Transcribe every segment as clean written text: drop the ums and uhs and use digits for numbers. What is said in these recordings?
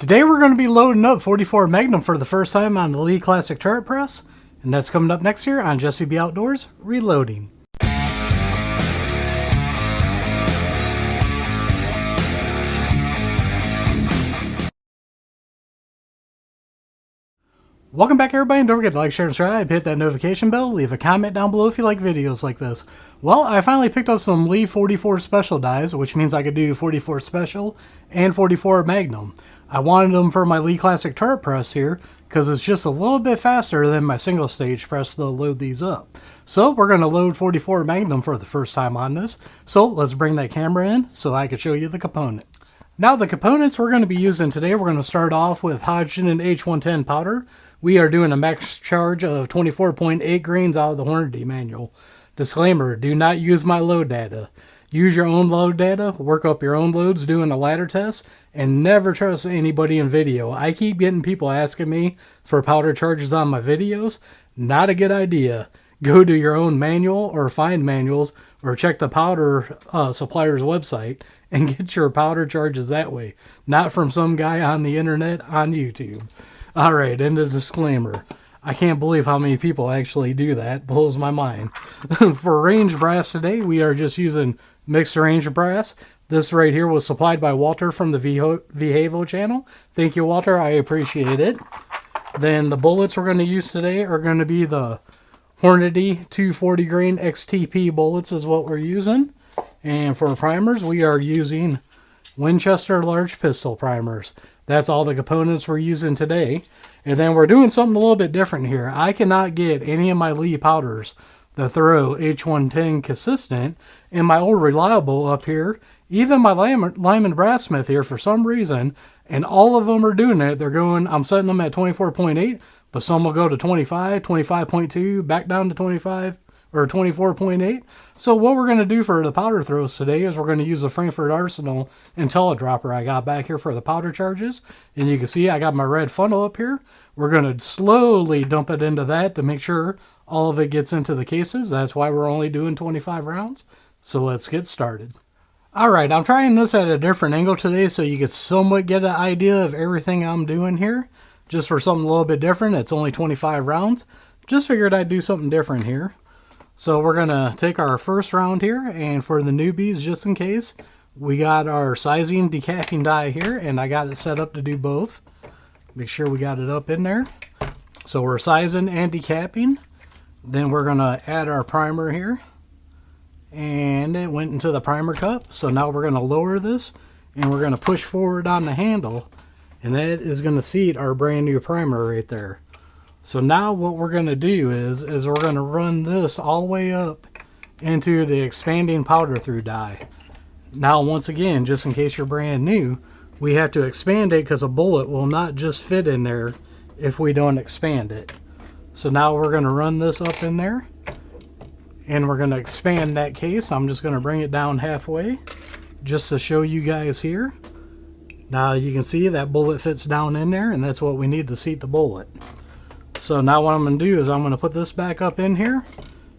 Today we're going to be loading up 44 Magnum for the first time on the Lee Classic Turret Press, and that's coming up next year on Jesse B Outdoors Reloading. Welcome back everybody, and don't forget to like, share, and subscribe, hit that notification bell, leave a comment down below if you like videos like this. Well, I finally picked up some Lee 44 Special dies, which means I could do 44 Special and 44 Magnum. I wanted them for my Lee Classic Turret Press here, because it's just a little bit faster than my single stage press to load these up. So we're going to load 44 Magnum for the first time on this, so let's bring that camera in so I can show you the components. Now the components we're going to be using today, we're going to start off with Hodgdon H110 powder. We are doing a max charge of 24.8 grains out of the Hornady manual. Disclaimer, do not use my load data. Use your own load data, work up your own loads doing a ladder test, and never trust anybody in video. I keep getting people asking me for powder charges on my videos. Not a good idea. Go to your own manual or find manuals or check the powder supplier's website and get your powder charges that way. Not from some guy on the internet on YouTube. Alright, end of disclaimer. I can't believe how many people actually do that. Blows my mind. For range brass today, we are just using mixed range brass. This right here was supplied by Walter from the Vihavo channel. Thank you, Walter. I appreciate it. Then the bullets we're going to use today are going to be the Hornady 240 grain XTP bullets is what we're using. And for primers, we are using Winchester large pistol primers. That's all the components we're using today. And then we're doing something a little bit different here. I cannot get any of my Lee powders, the Thorough H110 consistent, in my old reliable up here. Even my Lyman Brassmith here for some reason, and all of them are doing it. They're going, I'm setting them at 24.8, but some will go to 25, 25.2, back down to 25 or 24.8. So what we're going to do for the powder throws today is we're going to use the Frankfurt Arsenal IntelliDropper I got back here for the powder charges. And you can see I got my red funnel up here. We're going to slowly dump it into that to make sure all of it gets into the cases. That's why we're only doing 25 rounds. So let's get started. Alright, I'm trying this at a different angle today so you can somewhat get an idea of everything I'm doing here. Just for something a little bit different. It's only 25 rounds. Just figured I'd do something different here. So we're going to take our first round here, and for the newbies, just in case, we got our sizing decapping die here, and I got it set up to do both. Make sure we got it up in there. So we're sizing and decapping. Then we're going to add our primer here. And it went into the primer cup. So now we're going to lower this, and we're going to push forward on the handle, and that is going to seat our brand new primer right there. So now what we're going to do is we're going to run this all the way up into the expanding powder through die. Now once again, just in case you're brand new, we have to expand it because a bullet will not just fit in there if we don't expand it. So now we're going to run this up in there and we're going to expand that case. I'm just going to bring it down halfway just to show you guys here. Now you can see that bullet fits down in there, and that's what we need to seat the bullet. So now what I'm going to do is I'm going to put this back up in here,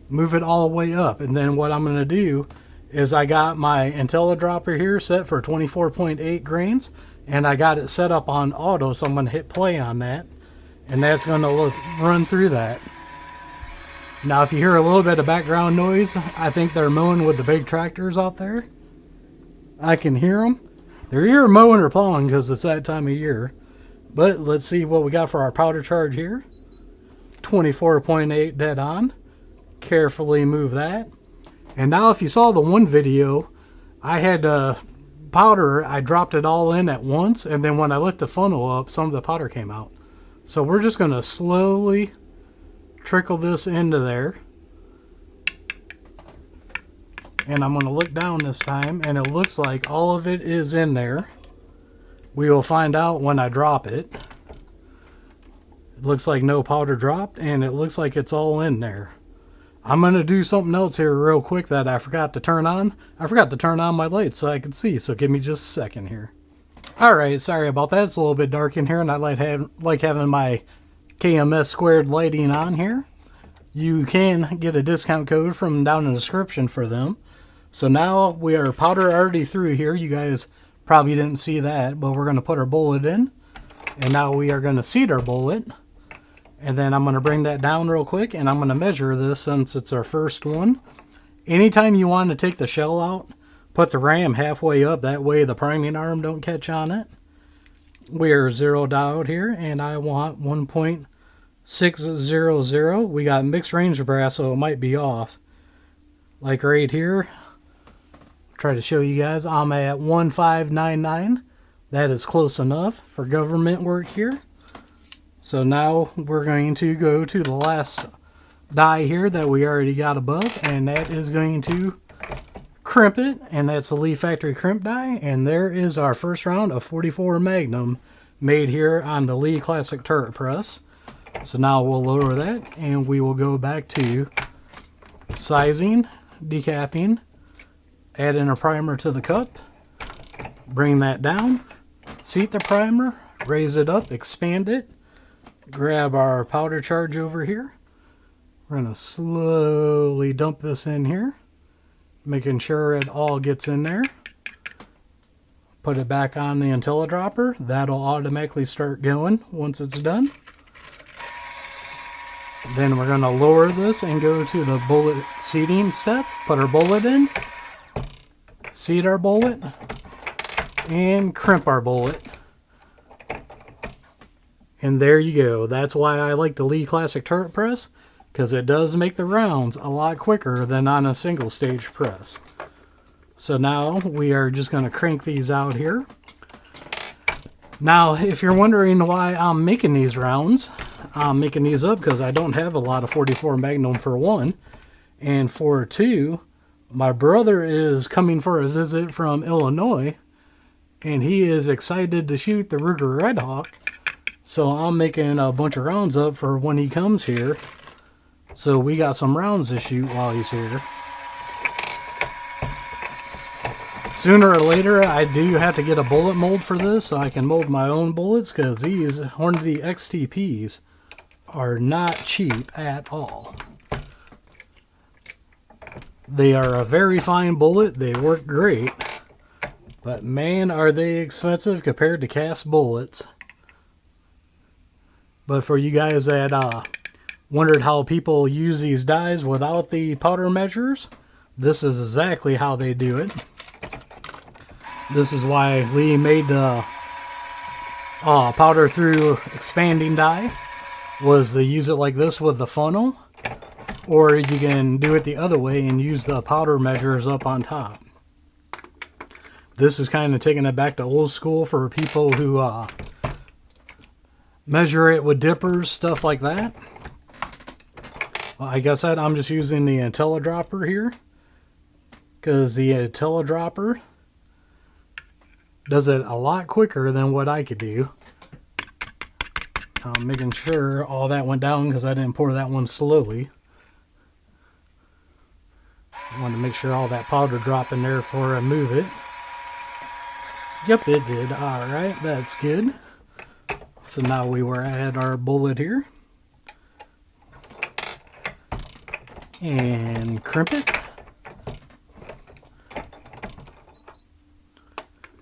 move it all the way up, and then what I'm going to do is I got my IntelliDropper here set for 24.8 grains, and I got it set up on auto, so I'm going to hit play on that, and that's going to run through that. Now if you hear a little bit of background noise, I think they're mowing with the big tractors out there. I can hear them. They're either mowing or plowing because it's that time of year. But let's see what we got for our powder charge here. 24.8 dead on. Carefully move that. And now if you saw the one video, I had powder, I dropped it all in at once, and then when I lift the funnel up, some of the powder came out. So we're just going to slowly trickle this into there. And I'm going to look down this time, and it looks like all of it is in there. We will find out when I drop it. It looks like no powder dropped, and it looks like it's all in there. I'm going to do something else here real quick that I forgot to turn on. I forgot to turn on my lights so I could see, so give me just a second here. Alright, sorry about that. It's a little bit dark in here, and I like having my KMS squared lighting on here. You can get a discount code from down in the description for them. So now we are powder already through here. You guys probably didn't see that, but we're going to put our bullet in. And now we are going to seat our bullet. And then I'm going to bring that down real quick, and I'm going to measure this since it's our first one. Anytime you want to take the shell out, put the ram halfway up. That way the priming arm don't catch on it. We're zeroed out here, and I want 1.600. We got mixed range brass, so it might be off. Like right here, try to show you guys, I'm at 1599. That is close enough for government work here. So now we're going to go to the last die here that we already got above, and that is going to crimp it, and that's the Lee Factory crimp die. And there is our first round of 44 Magnum made here on the Lee Classic Turret Press. So now we'll lower that, and we will go back to sizing, decapping, add in a primer to the cup, bring that down, seat the primer, raise it up, expand it, grab our powder charge over here. We're going to slowly dump this in here, making sure it all gets in there. Put it back on the IntelliDropper. That'll automatically start going once it's done. Then we're going to lower this and go to the bullet seating step. Put our bullet in, seat our bullet, and crimp our bullet. And there you go. That's why I like the Lee Classic Turret Press, because it does make the rounds a lot quicker than on a single stage press. So now we are just going to crank these out here. Now, if you're wondering why I'm making these rounds, I'm making these up because I don't have a lot of 44 Magnum for one. And for two, my brother is coming for a visit from Illinois, and he is excited to shoot the Ruger Redhawk. So I'm making a bunch of rounds up for when he comes here. So we got some rounds to shoot while he's here. Sooner or later, I do have to get a bullet mold for this so I can mold my own bullets, because these Hornady XTPs are not cheap at all. They are a very fine bullet. They work great. But man, are they expensive compared to cast bullets. But for you guys that wondered how people use these dies without the powder measures, this is exactly how they do it. This is why Lee made the powder through expanding die, was to use it like this with the funnel, or you can do it the other way and use the powder measures up on top. This is kind of taking it back to old school for people who measure it with dippers, stuff like that. Like I said, I'm just using the IntelliDropper here, because the IntelliDropper does it a lot quicker than what I could do. I'm making sure all that went down because I didn't pour that one slowly. I wanted to make sure all that powder dropped in there before I move it. Yep, it did. Alright, that's good. So now we were at our bullet here. And crimp it.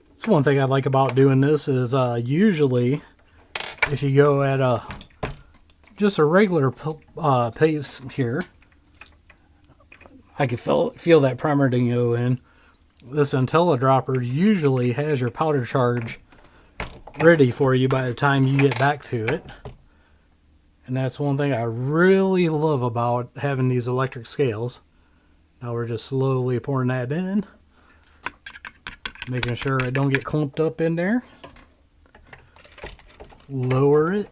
That's one thing I like about doing this is usually if you go at just a regular pace here, I can feel that primer didn't go in. This IntelliDropper usually has your powder charge ready for you by the time you get back to it. And that's one thing I really love about having these electric scales. Now we're just slowly pouring that in, making sure it don't get clumped up in there. Lower it,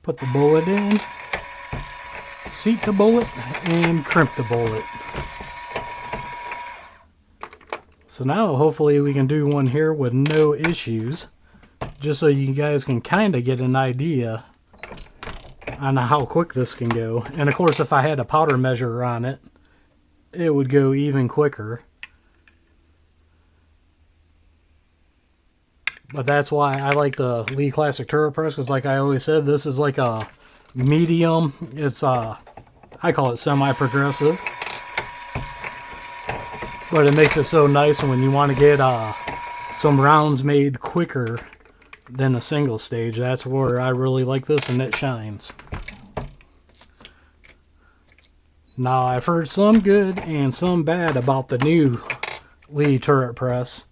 put the bullet in, seat the bullet, and crimp the bullet. So now hopefully we can do one here with no issues, just so you guys can kind of get an idea on how quick this can go. And of course, if I had a powder measure on it, it would go even quicker. But that's why I like the Lee Classic Turret Press, because like I always said, this is like a medium. It's I call it semi-progressive. But it makes it so nice when you want to get some rounds made quicker than a single stage. That's where I really like this, and it shines. Now, I've heard some good and some bad about the new Lee turret press.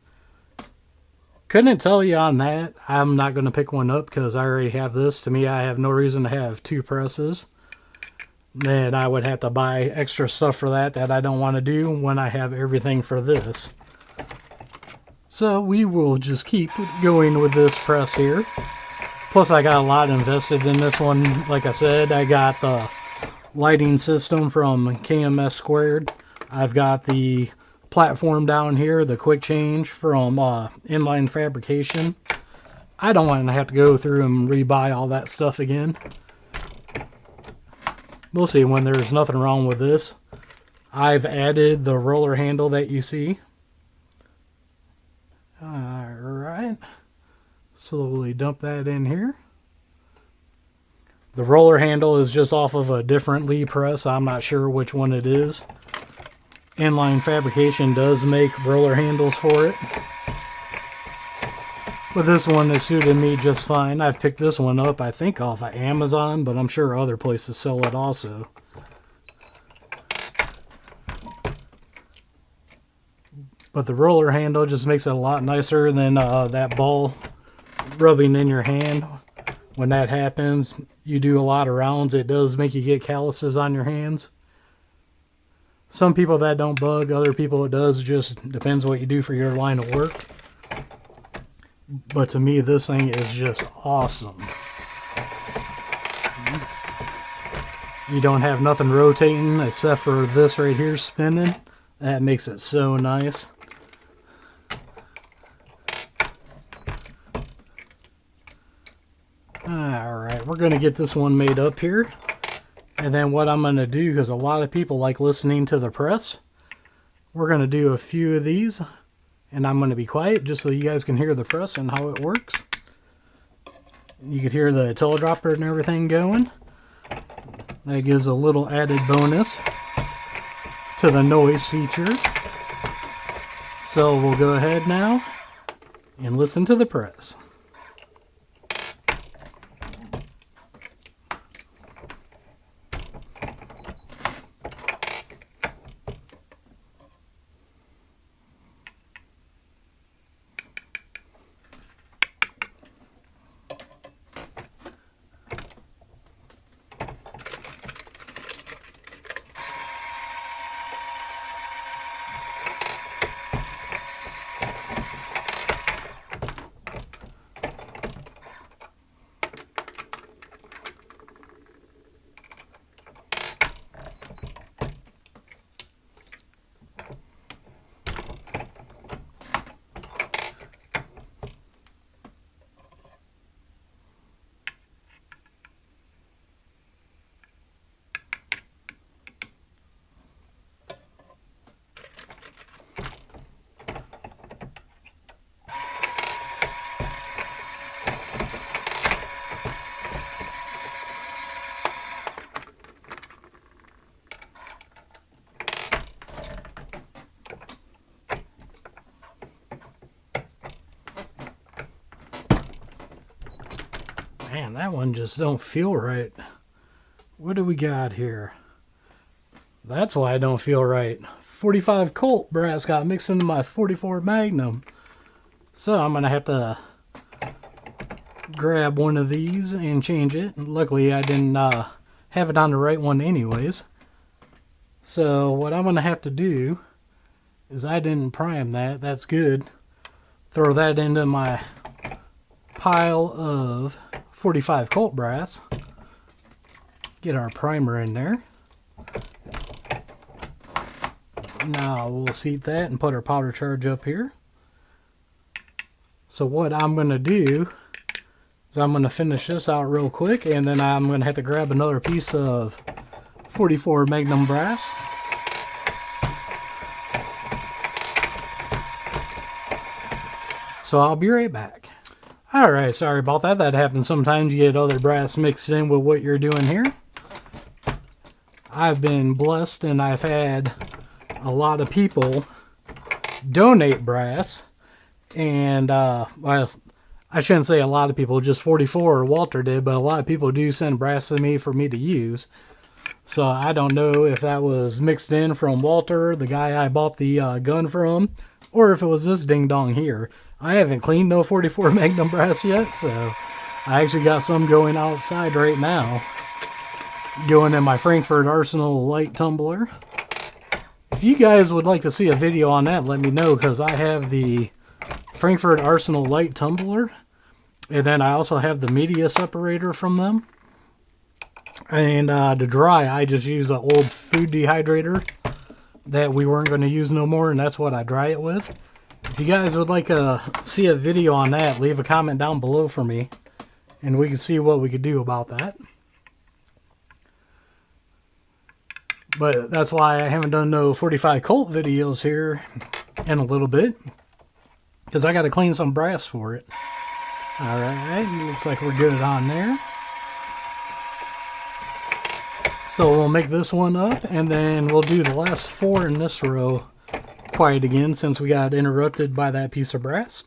Couldn't tell you on that. I'm not going to pick one up because I already have this. To me, I have no reason to have two presses. Then I would have to buy extra stuff for that I don't want to do when I have everything for this. So we will just keep going with this press here. Plus I got a lot invested in this one. Like I said, I got the lighting system from KMS Squared. I've got the platform down here, the quick change from Inline Fabrication. I don't want to have to go through and rebuy all that stuff again. We'll see when there's nothing wrong with this. I've added the roller handle that you see. Alright. Slowly dump that in here. The roller handle is just off of a different Lee press. I'm not sure which one it is. Inline Fabrication does make roller handles for it. But this one has suited me just fine. I've picked this one up, I think, off of Amazon, but I'm sure other places sell it also. But the roller handle just makes it a lot nicer than that ball rubbing in your hand. When that happens, you do a lot of rounds. It does make you get calluses on your hands. Some people that don't bug, other people it does. Just depends what you do for your line of work. But to me, this thing is just awesome. You don't have nothing rotating except for this right here spinning. That makes it so nice. Alright, we're going to get this one made up here. And then what I'm going to do, because a lot of people like listening to the press, we're going to do a few of these. And I'm going to be quiet just so you guys can hear the press and how it works. You can hear the teledropper and everything going. That gives a little added bonus to the noise feature. So we'll go ahead now and listen to the press. Man, that one just don't feel right. What do we got here? That's why I don't feel right. 45 Colt brass got mixed into my 44 Magnum. So I'm going to have to grab one of these and change it. Luckily I didn't have it on the right one anyways. So what I'm going to have to do is I didn't prime that. That's good. Throw that into my pile of 45 Colt brass. Get our primer in there. Now we'll seat that and put our powder charge up here. So what I'm going to do is I'm going to finish this out real quick, and then I'm going to have to grab another piece of 44 Magnum brass. So I'll be right back. Alright, sorry about that. That happens sometimes. You get other brass mixed in with what you're doing here. I've been blessed and I've had a lot of people donate brass. And, well, I shouldn't say a lot of people, just 44 or Walter did, but a lot of people do send brass to me for me to use. So I don't know if that was mixed in from Walter, the guy I bought the gun from, or if it was this ding dong here. I haven't cleaned no 44 Magnum brass yet, so I actually got some going outside right now. Going in my Frankfurt Arsenal light tumbler. If you guys would like to see a video on that, let me know, because I have the Frankfurt Arsenal light tumbler. And then I also have the media separator from them. And to dry, I just use an old food dehydrator that we weren't going to use no more, and that's what I dry it with. If you guys would like to see a video on that, leave a comment down below for me, and we can see what we could do about that. But that's why I haven't done no 45 Colt videos here in a little bit, because I got to clean some brass for it. Alright, looks like we're good on there. So we'll make this one up, and then we'll do the last 4 in this row quiet again, since we got interrupted by that piece of brass.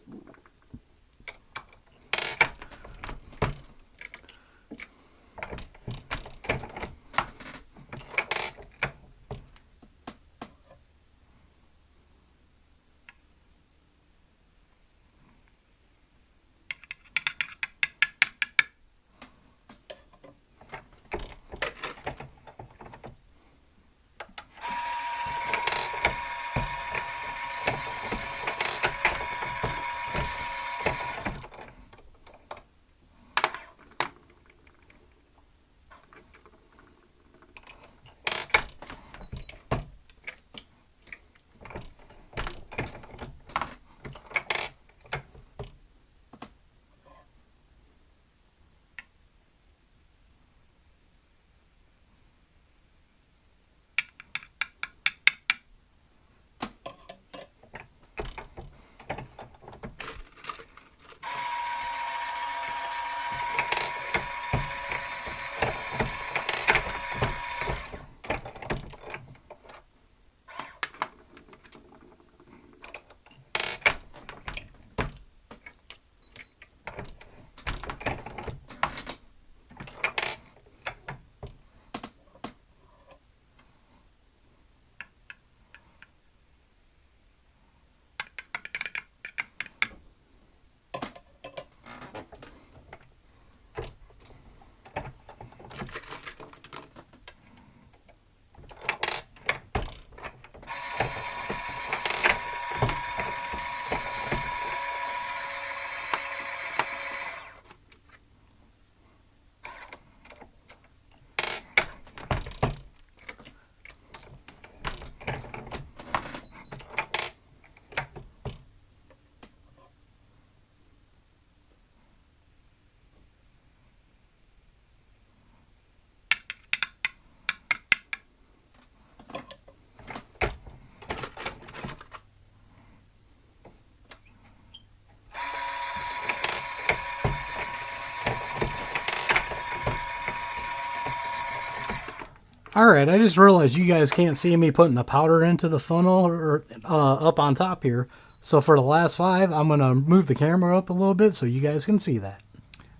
Alright, I just realized you guys can't see me putting the powder into the funnel or up on top here. So for the last 5, I'm going to move the camera up a little bit so you guys can see that.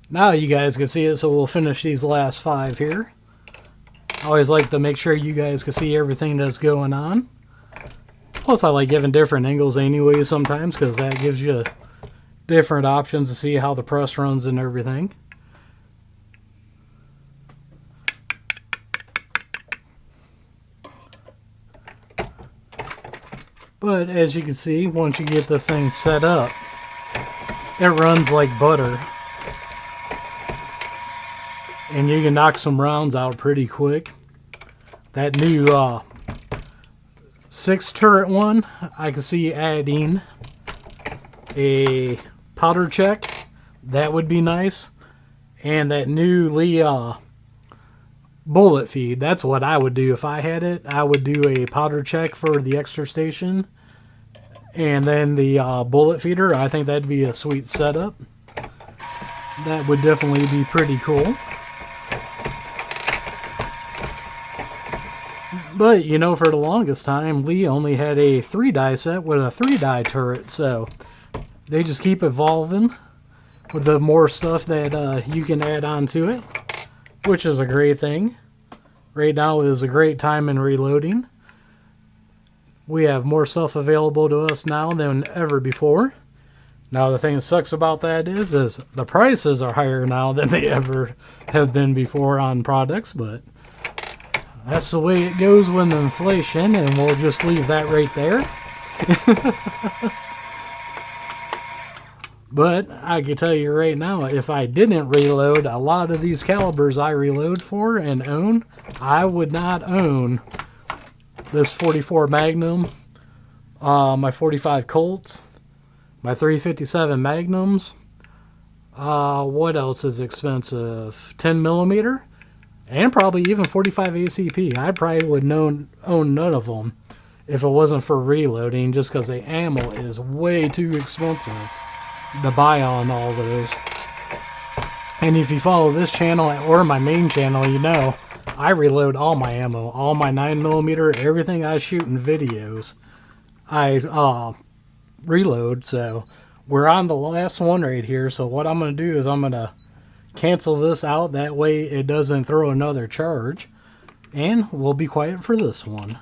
Now you guys can see it, so we'll finish these last 5 here. I always like to make sure you guys can see everything that's going on. Plus I like giving different angles anyway sometimes, because that gives you different options to see how the press runs and everything. But as you can see, once you get this thing set up, it runs like butter. And you can knock some rounds out pretty quick. That new 6 turret one, I can see adding a powder check. That would be nice. And that new bullet feed, that's what I would do if I had it. I would do a powder check for the extra station, and then the bullet feeder. I think that'd be a sweet setup. That would definitely be pretty cool. But you know, for the longest time Lee only had a 3-die set with a 3-die turret, so they just keep evolving. with the more stuff that you can add on to it, which is a great thing. Right now is a great time in reloading. We have more stuff available to us now than ever before. Now the thing that sucks about that is the prices are higher now than they ever have been before on products, but that's the way it goes with inflation, and we'll just leave that right there. But I can tell you right now, if I didn't reload a lot of these calibers I reload for and own, I would not own this 44 Magnum, my 45 Colts, my 357 Magnums. What else is expensive? 10 millimeter, and probably even 45 ACP. I probably would own none of them if it wasn't for reloading, just because the ammo is way too expensive to buy on all those. And if you follow this channel or my main channel, you know I reload all my ammo, all my 9mm, everything I shoot in videos, I reload. So we're on the last one right here. So what I'm going to do is I'm going to cancel this out. That way it doesn't throw another charge. And we'll be quiet for this one.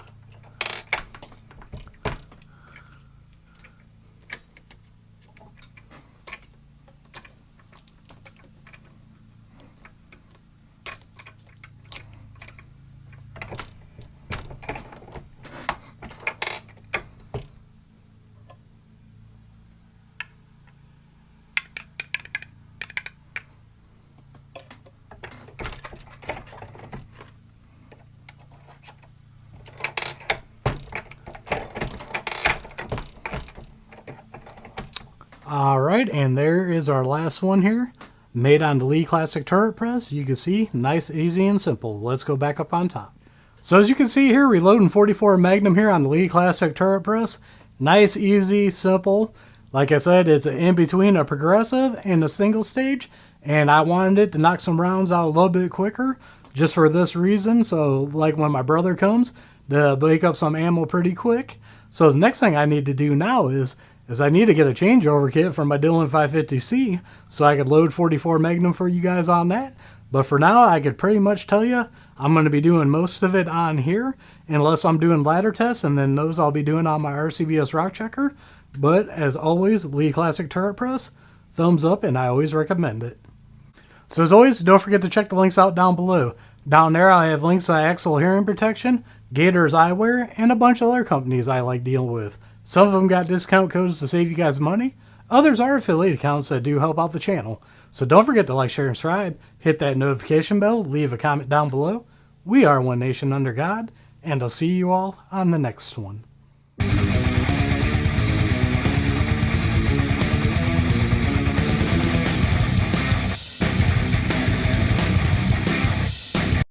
Alright, and there is our last one here. Made on the Lee Classic Turret Press. You can see, nice, easy, and simple. Let's go back up on top. So as you can see here, reloading 44 Magnum here on the Lee Classic Turret Press. Nice, easy, simple. Like I said, it's in between a progressive and a single stage. And I wanted it to knock some rounds out a little bit quicker, just for this reason. So like when my brother comes, to make up some ammo pretty quick. So the next thing I need to do now is I need to get a changeover kit for my Dillon 550C so I could load 44 Magnum for you guys on that. But for now, I could pretty much tell you I'm going to be doing most of it on here, unless I'm doing ladder tests, and then those I'll be doing on my RCBS Rock Checker. But as always, Lee Classic Turret Press, thumbs up, and I always recommend it. So as always, don't forget to check the links out down below. Down there I have links to Axle Hearing Protection, Gators Eyewear, and a bunch of other companies I like dealing with. Some of them got discount codes to save you guys money. Others are affiliate accounts that do help out the channel. So don't forget to like, share, and subscribe. Hit that notification bell. Leave a comment down below. We are One Nation Under God. And I'll see you all on the next one.